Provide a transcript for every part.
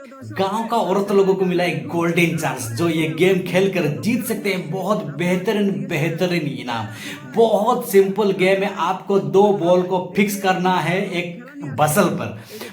गांव का औरत लोगों को मिला एक गोल्डन चांस जो ये गेम खेलकर जीत सकते हैं बहुत बेहतरीन बेहतरीन इनाम। बहुत सिंपल गेम है, आपको दो बॉल को फिक्स करना है एक बजल पर।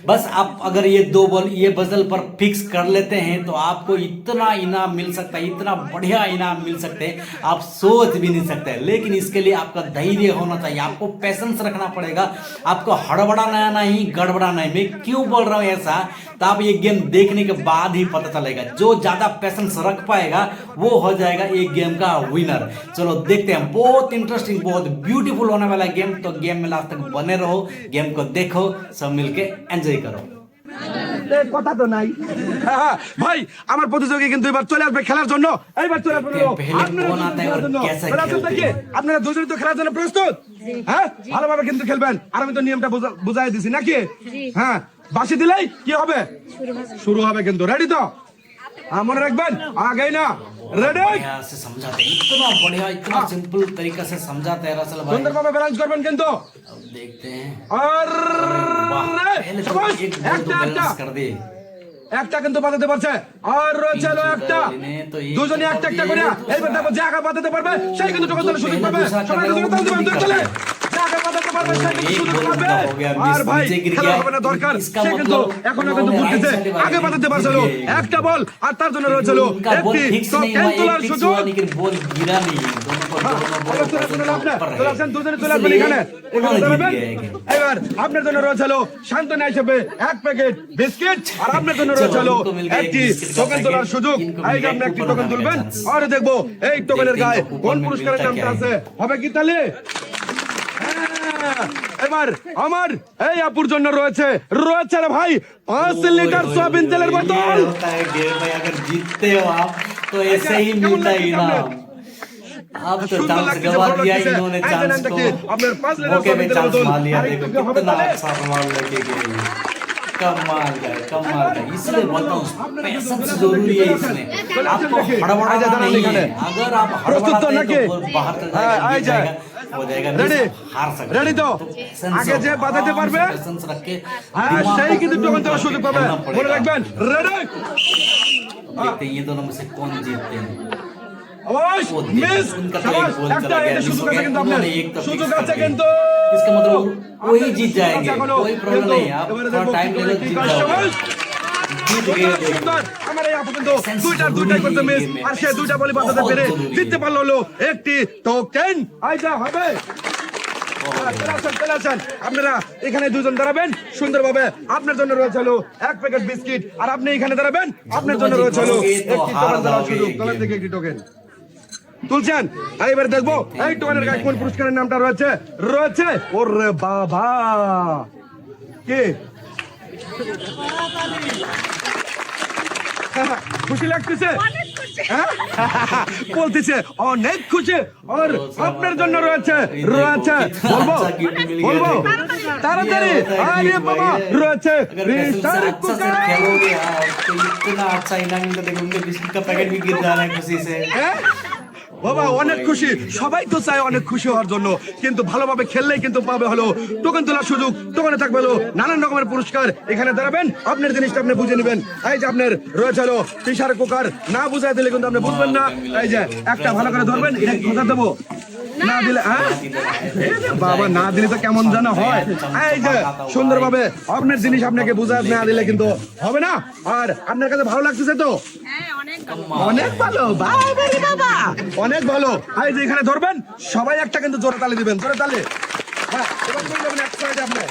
बस आप अगर ये दो बॉल ये बजल पर फिक्स कर लेते हैं तो आपको इतना इनाम मिल सकता है, इतना बढ़िया इनाम मिल सकते हैं आप सोच भी नहीं सकते। लेकिन इसके लिए आपका धैर्य होना चाहिए, आपको पैसेंस रखना पड़ेगा, आपको हड़बड़ाना नहीं गड़बड़ाना नहीं। मैं क्यों बोल रहा हूँ ऐसा, तो आप ये गेम देखने के बाद ही पता चलेगा। जो ज्यादा पैसेंस रख पाएगा वो हो जाएगा एक गेम का विनर। चलो देखते हैं, बहुत इंटरेस्टिंग बहुत ब्यूटीफुल होने वाला गेम। तो गेम में लास्ट तक बने रहो, गेम को देखो, सब मिलके एंजॉय करो। কথা তো নাই ভাই, আমার প্রতিযোগী কিন্তু এবার চলে আসবে খেলার জন্য। এইবার চলে আসবে আপনারা দুজনে তো খেলার জন্য প্রস্তুত? হ্যাঁ, ভালোভাবে কিন্তু খেলবেন। আর আমি তো নিয়মটা বুঝাই দিছি নাকি? হ্যাঁ, বাঁশি দিলেই কি হবে? শুরু হবে কিন্তু। রেডি তো? মনে রাখবেন আগেই না। रेडी से समझाते हैं, इतना बढ़िया इतना सिंपल तरीका से समझाते हैं रसल भाई। सुंदर बाबा बैलेंस करबेन किंतु अब देखते हैं। और पहले तो एक बॉल तो बैलेंस कर दे, একটা কিন্তু বাঁধাতে পারছে। আর রয়েছে হলো একটা, দুজনে একটা একটা করে এইবার দেখো যে আগে বাঁধাতে পারবে সেই কিন্তু টোকেন তোলার সুযোগ পাবে। সবাই কিন্তু তাল দিবেন, দূরে চলে যে আগে বাঁধাতে পারবে সেই কিন্তু সুযোগ পাবে। আর ভাই খেলা হবে না দরকার, সে কিন্তু এখনো কিন্তু ঘুরতেছে, আগে বাঁধাতে পারছিল একটা বল। আর তার জন্য রয়েছে হলো একটি টোকেন তোলার সুযোগ। लेकिन बॉल गिरा नहीं, दोनों को দুজনে চলে আসবেন এখানে। এবার আপনার জন্য রয়েছে হলো সান্ত্বনা হিসেবে এক প্যাকেট বিস্কিট, আর আপনার জন্য রয়েছে হলো একটি টোকেন তোলার সুযোগ। এই যে আপনি একটি টোকেন তুলবেন আর দেখবো এই টোকেনের গায়ে কোন পুরস্কারের নামটা আছে। হবে কি তাহলে? এবার আমার এই আপুর জন্য রয়েছে রে ভাই 5 লিটার সয়াবিন তেলের বোতল। अगर जीतते हो आप तो ऐसे ही मिलता है इनाम। अब तो चांस गवा दिया इन्होंने, चांस को मौके में चांस मार लिया। देखो कितना अच्छा मार लगे गए, कमाल का। इसलिए बोलता हूँ पैसेंस जरूरी है इसमें, आपको हड़बड़ाना नहीं है। अगर आप हड़बड़ाते हैं तो बाहर तक जाएगा, हो जाएगा, हार सकते। रेडी तो आगे যে বাঁধাতে পারবে पैसेंस रख के সেই কিন্তু টোকেন তোলার সুযোগ পাবে, মনে রাখবেন। রেডি, देखते हैं ये दोनों में से कौन जीतते हैं। মিস उनका तो एक गोल चला गया, সুযোগ আছে কিন্তু আপনার, एक तो সুযোগ আছে কিন্তু। इसका मतलब वही जीत जाएंगे, कोई प्रॉब्लम नहीं है। आप थोड़ा टाइम ले लो, जीत जाओगे। जीत गए আমার এই আপু কিন্তু দুইটাই করতে মিস, আর সে দুইটা বলি বাঁচাতে পেরে জিততে পারলো হলো একটি টোকেন। আইজা হবে আপনারা এখানে দুজন দাঁড়াবেন সুন্দরভাবে। আপনার জন্য রয়েছে হলো এক প্যাকেট বিস্কিট, আর আপনি এখানে দাঁড়াবেন আপনার জন্য রয়েছে হলো একটি টোকেন দেওয়ার সুযোগ। তখন থেকে একটি টোকেন তুলছেন। এবার দেখবো এই টোকেনের গায়ে কোন পুরস্কারের নামটা রয়েছে। ওরে বাবা, কে খুশি লাগতেছে? বলতেছে অনেক খুশি। আর আপনার জন্য রয়েছে বলবো তাড়াতাড়ি। আরে বাবা রয়েছে প্রেসার কুকার। खेलोगे आप तो इतना अच्छा इनाम मिलता, देखो उनके बिस्किट का पैकेट भी गिर जा रहा है खुशी से। বাবা অনেক খুশি, সবাই তো চায় অনেক খুশি হওয়ার জন্য, কিন্তু ভালোভাবে খেললেই কিন্তু পাবে হলো টোকেন তোলার সুযোগ। টোকেনে থাকবে হলো নানান রকমের পুরস্কার। এখানে দাঁড়াবেন, আপনার জিনিসটা আপনি বুঝে নেবেন। এই যে আপনার রয়েছে হলো প্রেসার কুকার, না বুঝাই দিলে কিন্তু আপনি বুঝবেন না। এই যে একটা ভালো করে ধরবেন, এটা খোঁজা দেবো না দিলে বাবা না দিলে তো কেমন যেন হয়। এই যে সুন্দরভাবে আপনার জিনিস আপনাকে বুঝাই না দিলে কিন্তু হবে না। আর আপনার কাছে ভালো লাগতেছে তো? অনেক ভালো বাবা, অনেক ভালো। এই যে এখানে ধরবেন, সবাই একটা কিন্তু জোরে তালি দিবেন, জোরে তালি। হ্যাঁ, এবার চলে যাবেন এক সাইডে আপনি।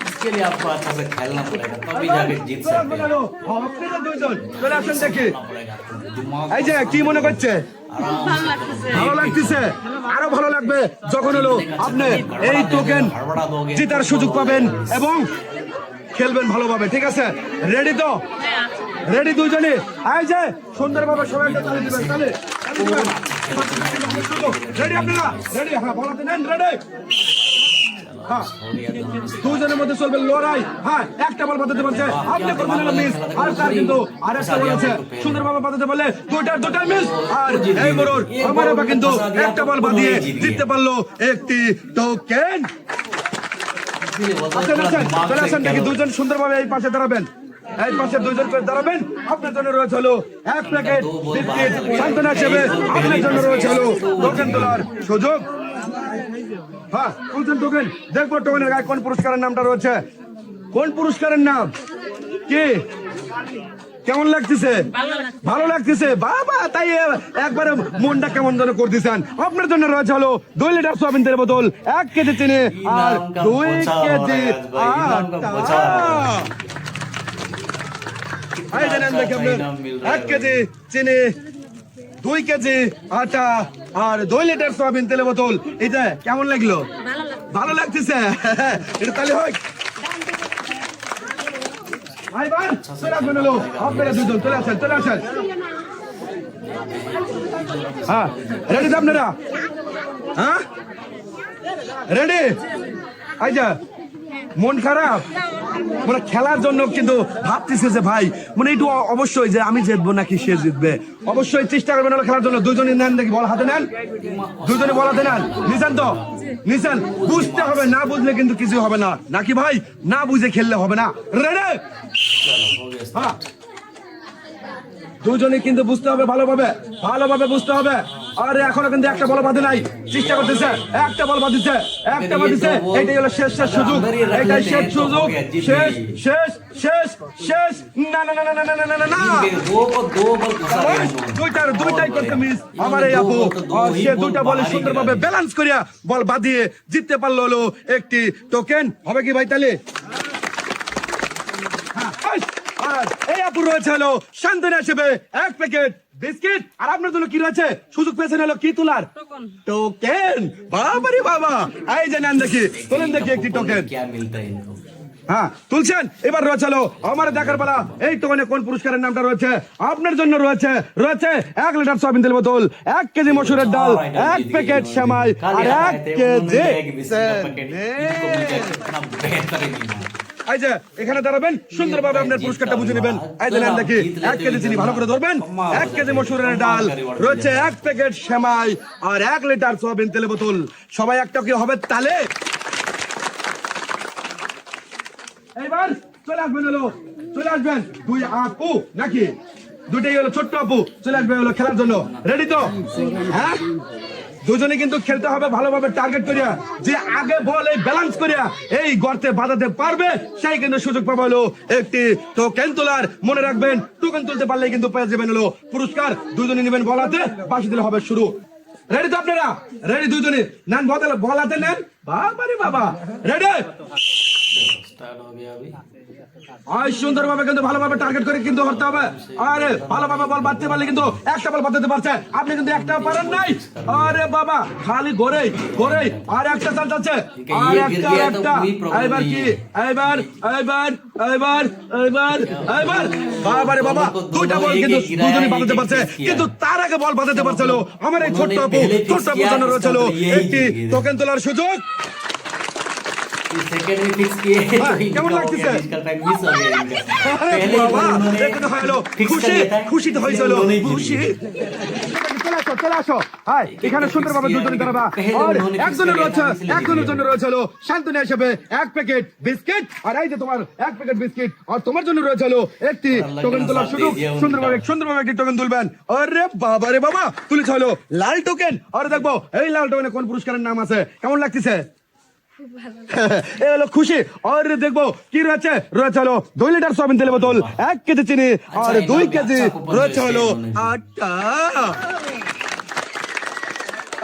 इसके लिए आपको अच्छा से खेलना पड़ेगा, तभी जाके जीत सकते हैं। আপনারা দুইজন চলে আসেন দেখি। दिमाग এই যে কি মনে করছে? ভালো লাগতেছে। আরো ভালো লাগবে যখন হলো আপনি এই টোকেন জেতার সুযোগ পাবেন এবং খেলবেন ভালোভাবে। ঠিক আছে, রেডি তো? রেডি দুইজনে? এই যে সুন্দরভাবে সবাই একটা তালি দিবেন, তালি রেডি আপনারা? রেডি? হ্যাঁ, বলাতে নেন। রেডি? হ্যাঁ, দুজনের মধ্যে চলবে লড়াই। হ্যাঁ, একটা বল বাঁধাতে পারছে, আপনি করবেন হলো মিস। আর তার কিন্তু আরেকটা বল আছে, সুন্দরভাবে বাঁধাতে পারলে দুইটাই মিস। আর এই বড়র আমার বাবা কিন্তু একটা বল বাঁধিয়ে জিততে পারলো একটি টোকেন। চলে আসেন দেখি, দুজন সুন্দরভাবে এই পাশে দাঁড়াবেন। এই পাশে দুইজন করে দাঁড়াবেন, আপনার জন্য রয়েছে হলো এক প্যাকেট বিস্কিট। সান্ত্বনা হিসেবে আপনার জন্য রয়েছে হলো টোকেন তোলার সুযোগ। হ্যাঁ, তুলছেন টোকেন। দেখবো টোকেনের গায়ে কোন পুরস্কারের নামটা রয়েছে। কোন পুরস্কারের নাম কি? কেমন লাগতেছে? ভালো লাগতেছে বাবা, তাই একবারে মনটা কেমন যেন করতেছেন। আপনার জন্য রয়েছে হলো 2 লিটার সয়াবিন তেলের বোতল, 1 কেজি চিনি আর 2 কেজি আটা। এই জানেন দেখে আপনার 1 কেজি চিনি, 2 কেজি আটা আর 2 লিটার সয়াবিন তেলের বোতল। এটা কেমন লাগলো? ভালো লাগতেছে। এটা তাহলে হয়। আপনারা দুজন চলে আসেন, চলে আসেন। হ্যাঁ, রেডি তো আপনারা? হ্যাঁ, রেডি? আচ্ছা, মন খারাপ মানে খেলার জন্য, কিন্তু ভাবতেছে যে ভাই মানে একটু অবশ্যই যে আমি জিতবো নাকি সে জিতবে। অবশ্যই চেষ্টা করবেন হলো খেলার জন্য। দুজনে নেন দেখি, বল হাতে নেন, দুজনে বল হাতে নেন। নিছেন তো? নিছেন। বুঝতে হবে, না বুঝলে কিন্তু কিছু হবে না, নাকি ভাই? না বুঝে খেললে হবে না। রেডি? হ্যাঁ, দুজনে কিন্তু বুঝতে হবে ভালোভাবে, ভালোভাবে বুঝতে হবে। আরে এখনো কিন্তু একটা বল বাঁধে নাই, চেষ্টা করতেছে। একটা বল বাঁধিছে, একটা বাঁধিছে। এটাই হলো শেষ সুযোগ, এটাই শেষ সুযোগ। শেষ শেষ শেষ শেষ। না না না না না না না না না, দুইটাই করতে মিস আমার এই আপু। সে দুইটা বলে সুন্দরভাবে ব্যালেন্স করিয়া বল বাঁধিয়ে জিততে পারলো হলো একটি টোকেন। হবে কি ভাই তাহলে? আর এই আপু রয়েছে হলো সান্ত্বনা হিসেবে 1 প্যাকেট বিস্কিট। আর আপনার জন্য কি রয়েছে? সুযোগ পেয়েছেন হলো কি তোলার? টোকেন। বাবা রে বাবা, এই যে নেন দেখি, তোলেন দেখি একটি টোকেন। হ্যাঁ, তুলছেন। এবার রয়েছে হলো আমার দেখার বেলা এই টোকেনে কোন পুরস্কারের নামটা রয়েছে। আপনার জন্য রয়েছে 1 লিটার সয়াবিন তেল বোতল, 1 কেজি মসুরের ডাল, 1 প্যাকেট সেমাই আর 1 কেজি। এই যে এখানে দাঁড়াবেন, সুন্দরভাবে আপনার পুরস্কারটা বুঝে নেবেন। এই যে নেন দেখি, 1 কেজি চিনি ভালো করে ধরবেন, 1 কেজি মসুরের ডাল রয়েছে, 1 প্যাকেট সেমাই আর 1 লিটার সয়াবিন তেল বোতল। সবাই একটা কি হবে তাহলে? এইবার চলে আসবেন হলো, চলে আসবেন 2 আপু নাকি? দুইটাই হলো ছোট্ট আপু, চলে আসবে হলো খেলার জন্য। রেডি তো? হ্যাঁ, দুজনে কিন্তু খেলতে হবে ভালোভাবে টার্গেট করিয়া। যে আগে বল এই ব্যালেন্স করিয়া এই গর্তে বাঁধাতে পারবে সেই কিন্তু সুযোগ পাবে হলো একটি টোকেন তোলার। মনে রাখবেন, টোকেন তুলতে পারলে কিন্তু পেয়ে যাবেন হলো পুরস্কার। দুজনে নেবেন বল হাতে, বাঁশি দিলে হবে শুরু। রেডি তো আপনারা? রেডি? দুজনে নেন বল হাতে নেন। বাবা রে বাবা, রেডি? সুন্দরভাবে কিন্তু ভালোভাবে টার্গেট করে কিন্তু ধরতে হবে। আরে ভালোভাবে বল বাঁধতে পারলে কিন্তু একটা বল বাঁধতে পারছে, আপনি কিন্তু একটা পারেন নাই। আরে বাবা, খালি ঘোরে ঘোরে। আর একটা চাল যাচ্ছে, আর একটা একটা। এবার কি? এবার এবার এবার এবার এবার বাবা রে বাবা, দুইটা বল কিন্তু দুজনই বাঁধাতে পারছে, কিন্তু তার আগে বল বাঁধাতে পারছিল আমার এই ছোট্ট আপু। ছোট্ট আপুর জন্য রয়েছিল একটি টোকেন তোলার সুযোগ। सेकंड में फिक्स किए तो কেমন লাগতেছে? इसका टाइम मिस हो गया इनका पहले বাবা, बॉल उन्होंने এটা তো হলো फिक्स कर খুশি, लिया था খুশি তো হয়েছিল, दोनों ही जीत খুশি। गए। চলে আসো, চলে আসো। হাই, এখানে সুন্দরভাবে দুজনে দাঁড়াবা। আর একজনের রয়েছে, একজনের জন্য রয়েছে হলো সান্ত্বনা হিসেবে 1 প্যাকেট বিস্কিট। আর এই যে তোমার 1 প্যাকেট বিস্কিট, আর তোমার জন্য রয়েছে হলো একটি টোকেন তোলার সুযোগ। সুন্দরভাবে একটি টোকেন তুলবেন। আরে বাবা রে বাবা, তুলেছ হলো লাল টোকেন। আর দেখবো এই লাল টোকেনে কোন পুরস্কারের নাম আছে। কেমন লাগতেছে? এ হলো খুশি। আর দেখবো কি রয়েছে। রয়েছে হলো 2 লিটার সয়াবিন তেল বোতল, 1 কেজি চিনি আর 2 কেজি রয়েছে হলো আটা।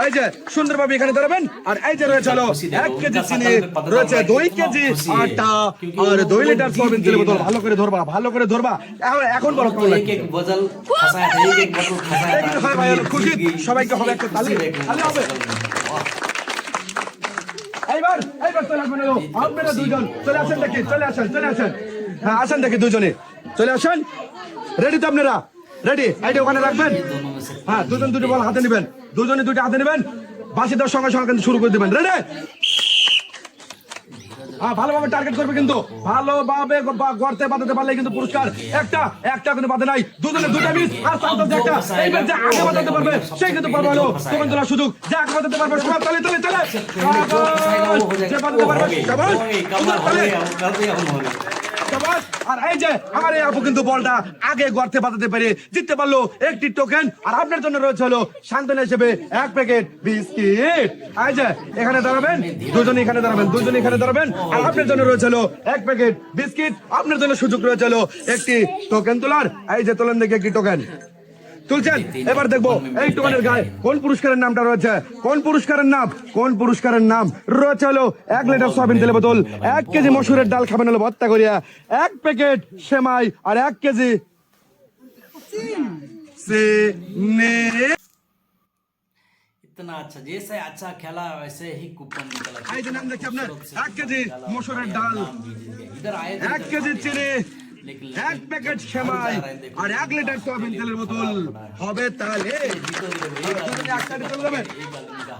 এই যে সুন্দরভাবে এখানে দাঁড়াবেন। আর এই যে রয়েছে হলো 1 কেজি চিনি, রয়েছে 2 কেজি আটা আর 2 লিটার সয়াবিন তেল বোতল। ভালো করে ধরবা, ভালো করে ধরবা। এখন বলো কেমন एक एक बजल फंसाया था एक बजल फंसाया था হয় ভাই, খুশি। সবাইকে হবে একটা তালি, তালি হবে। এইবার চলে আসবেন হলো আপনারা দুজন। চলে আসেন দেখি, চলে আসেন, চলে আসেন। হ্যাঁ, আসেন দেখি দুজনে, চলে আসেন। রেডি তো আপনারা? রেডি? এইটা ওখানে রাখবেন। হ্যাঁ, দুজন দুটো বল হাতে নেবেন, দুজনে দুটো হাতে নেবেন। বাঁশি দেওয়ার সঙ্গে সঙ্গে কিন্তু শুরু করে দেবেন। রেডি? হ্যাঁ, ভালোভাবে টার্গেট করবে কিন্তু, ভালোভাবে গর্তে বাঁধাতে পারলে কিন্তু পুরস্কার। একটা কিন্তু বাঁধে নাই, দুজনে দুটা মিস। আর সান্তোষ একটা। এইবার যে আগে বাঁধাতে পারবে সেই কিন্তু পারবে হলো টোকেন তোলার সুযোগ। যে আগে বাঁধাতে পারবে সবাই তালে তালে তালে। যে বাঁধাতে পারবে সবাই তালে। সবাই আর এই যে আমার এই আপু কিন্তু বলটা আগে গর্তে বাঁধাতে পেরে জিততে পারলো একটি টোকেন। আর আপনার জন্য রয়েছে হলো সান্ত্বনা হিসেবে এক প্যাকেট বিস্কিট। এই যে এখানে দাঁড়াবেন, দুজনে এখানে দাঁড়াবেন, দুজনে এখানে দাঁড়াবেন। আর আপনার জন্য রয়েছে হলো এক প্যাকেট বিস্কিট। আপনার জন্য সুযোগ রয়েছে হলো একটি টোকেন তোলার। এই যে তোলেন দেখি একটি টোকেন তুলছেন। এবার দেখবো এই টোকেনের গায়ে কোন পুরস্কারের নামটা রয়েছে, কোন পুরস্কারের নাম, কোন পুরস্কারের নাম রয়েছে হলো 1 লিটার সয়াবিন তেলের বোতল, 1 কেজি মসুরের ডাল খাবেন হলো ভর্তা করিয়া, 1 প্যাকেট সেমাই আর 1 কেজি চিনি। इतना अच्छा, जैसे अच्छा खेला वैसे ही कूपन निकला। এই যে নাম দেখি আপনার 1 কেজি মসুরের ডাল, इधर आए 1 কেজি চিনি, 1 প্যাকেট সেমাই আর 1 লিটার সয়াবিন তেলের বোতল হবে তাহলে চলে যাবেন।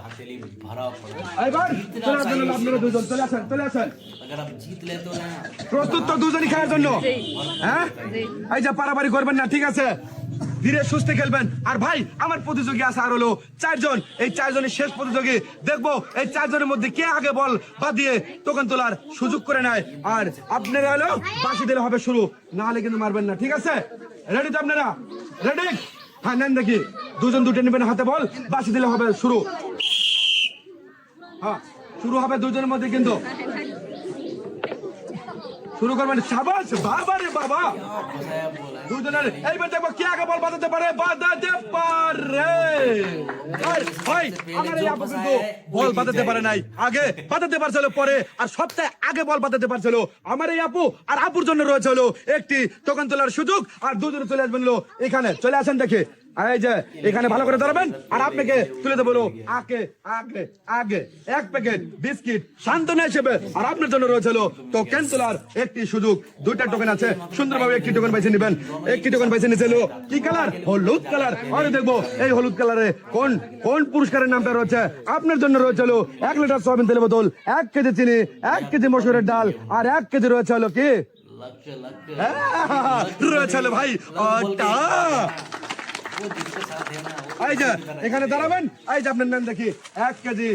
हथेली भरा पड़ा। এবার চলে আসেন আপনারা দুজন, চলে আসেন, চলে আসেন। अगर आप जीत ले तो ना প্রস্তুত তো দুজনই খেলার জন্য? হ্যাঁ, এই যে পারাপারি করবেন না, ঠিক আছে? ধীরে সুস্থে খেলবেন। আর ভাই আমার প্রতিযোগী আছে আর হলো 4 জন। এই 4 জনের শেষ প্রতিযোগী, দেখবো এই 4 জনের মধ্যে কে আগে বল বাদ দিয়ে টোকেন তোলার সুযোগ করে নেয়। আর আপনারা হলো বাঁশি দিলে হবে শুরু, না হলে কিন্তু মারবেন না, ঠিক আছে? রেডি তো আপনারা? রেডি? হ্যাঁ নেন দেখি, দুজন দুটো নেবেন হাতে বল, বাঁশি দিলে হবে শুরু। হ্যাঁ শুরু হবে দুজনের মধ্যে, কিন্তু শুরু করবেন। সাবাস, বাবা রে বাবা, फसाया बोला है। দুজনের। এইবার দেখবো কে আগে বল বাঁধাতে পারে, বাঁধাতে পারে। আর ভাই আমার এই আপু কিন্তু বল বাঁধাতে পারে নাই, আগে বাঁধাতে পারছিল পরে। আর সবচেয়ে আগে বল বাঁধাতে পারছিল আমার এই আপু। আর আপুর জন্য রয়েছে হলো একটি টোকেন তোলার সুযোগ। আর দুজনে চলে আসবেন হলো এখানে, চলে আসেন দেখে। এই যে এখানে ভালো করে দাঁড়াবেন। আর আপনাকে তুলে দেবো হলো আগে আগে আগে 1 প্যাকেট বিস্কিট সান্ত্বনা হিসেবে। আর আপনার জন্য রয়েছে হলো টোকেন তোলার একটি সুযোগ। 2টা টোকেন আছে, সুন্দরভাবে একটি টোকেন বেছে নেবেন। একটি টোকেন বেছে নিয়েছে হলো কি কালার? হলুদ কালার। আর দেখবো এই হলুদ কালারে কোন কোন পুরস্কারের নামটা রয়েছে। আপনার জন্য রয়েছে হলো 1 লিটার সয়াবিন তেলের বোতল, 1 কেজি চিনি, 1 কেজি মসুরের ডাল আর 1 কেজি রয়েছে হলো কি लक लक রয়েছে হলো ভাই ওটা। वो जिसके साथ है ना वो এই যে এখানে দাঁড়াবেন। এই যে আপনার নাম দেখি 1 কেজি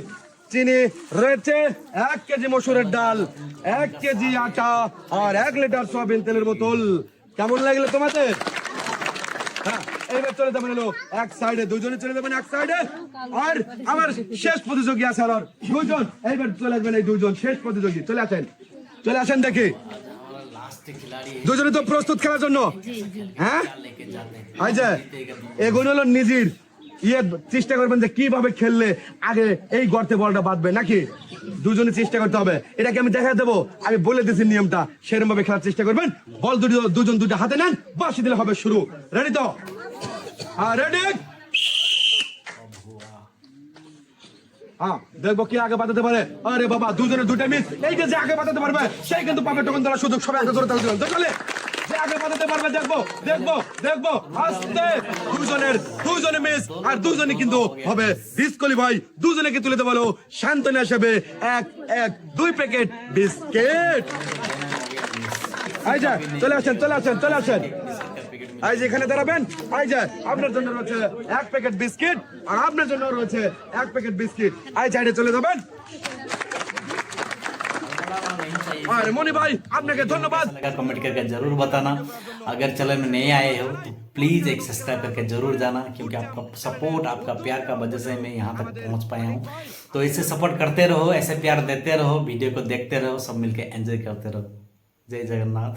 চিনি রয়েছে, 1 কেজি মসুরের ডাল, 1 কেজি আটা আর 1 লিটার সয়াবিন তেলের বোতল। কেমন লাগলো তোমাদের? হ্যাঁ এইবার চলে যাবেন হলো এক সাইডে, দুজনে চলে যাবেন এক সাইডে। আর আমার শেষ প্রতিযোগী আছে আর দুজন। এইবার চলে আসবেন এই দুজন শেষ প্রতিযোগী, চলে আসেন, চলে আসেন দেখি। हमारा लास्ट खिलाड़ी है, দুজনে তো প্রস্তুত খেলার জন্য? হ্যাঁ क्या लेके जाते हैं এই যে এগুলো হলো নিজের ইয়ে, চেষ্টা করবেন যে কিভাবে খেললে আগে এই গর্তে বলটা বাঁধবে, নাকি দুজনে চেষ্টা করতে হবে। এটাকে আমি দেখা দেবো, আমি বলে দিচ্ছি নিয়মটা, সেরকম ভাবে খেলার চেষ্টা করবেন। বল দুজন দুটো হাতে নেন, বাঁশি দিলে হবে শুরু। রেডি তো? হ্যাঁ রেডি। হ্যাঁ দেখবো কি আগে বাঁধাতে পারে। আরে বাবা দুজনে দুটো মিস। এই যে আগে বাঁধাতে পারবে সেই কিন্তু পাবে টোকেন দেওয়ার সুযোগ। সবাই আগে করে তাহলে যে আগে বাঁধাতে পারবে, দেখবো দেখবো দেখবো আস্তে। দুজনে মিস আর দুজনে কিন্তু হবে ডিসকোয়ালিফাই। দুজনেকে তুলে দেবো সান্ত্বনা হিসেবে 2 প্যাকেট বিস্কিট। এই যে চলে আসেন, চলে আসেন, চলে আসেন। এই যে এখানে দাঁড়াবেন। এই যে আপনার জন্য রয়েছে 1 প্যাকেট বিস্কিট আর আপনার জন্য রয়েছে 1 প্যাকেট বিস্কিট। এই সাইডে চলে যাবেন। আর মনি ভাই আপনাকে ধন্যবাদ। लगा कमेंट करके जरूर बताना। अगर चैनल में नए आए हो तो प्लीज एक सब्सक्राइब करके जरूर जाना, क्योंकि आपका सपोर्ट आपका प्यार का वजह से मैं यहाँ तक पहुँच पाया हूँ। तो इसे सपोर्ट करते रहो, ऐसे प्यार देते रहो, वीडियो को देखते रहो, सब मिलके एंजॉय करते रहो। जय जगन्नाथ।